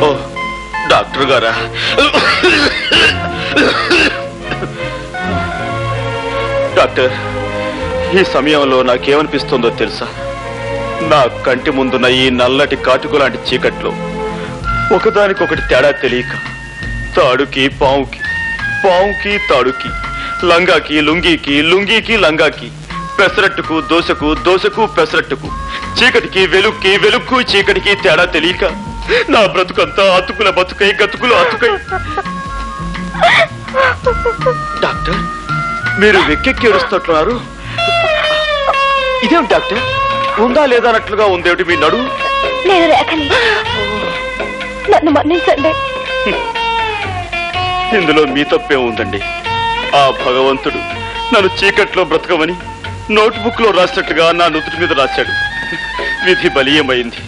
ఓ doctor గారా, doctor ఈ సమయంలో నాకేమనిపిస్తుందో తెలుసా? నా కంటి ముందున్న ఈ నల్లటి కాటుకు లాంటి చీకట్లో ఒకదానికొకటి తేడా తెలియక తాడుకి పావుకి, పావుకి తాడుకి, లంగాకి లుంగీకి, లుంగీకి లంగాకి, పెసరట్టుకు దోశకు, దోశకు పెసరట్టుకు, చీకటికి వెలుక్కి, వెలుక్కు చీకటికి తేడా తెలియక నా బ్రతుకంతా అతుకుల బతుకై, గతుకులు అతుకై. డాక్టర్ మీరు వెక్కెక్కి ఏడుస్తున్నారు. ఇదేం డాక్టర్, ఉందా లేదా అన్నట్లుగా ఉందేమిటి మీ నడు? నేను రేఖని, నన్ను మన్నించండి. ఇందులో మీ తప్పే ఉందండి. ఆ భగవంతుడు నన్ను చీకట్లో బ్రతకమని నోట్బుక్ లో రాసినట్టుగా నా నుదుటి మీద రాశాడు. విధి బలీయమైంది.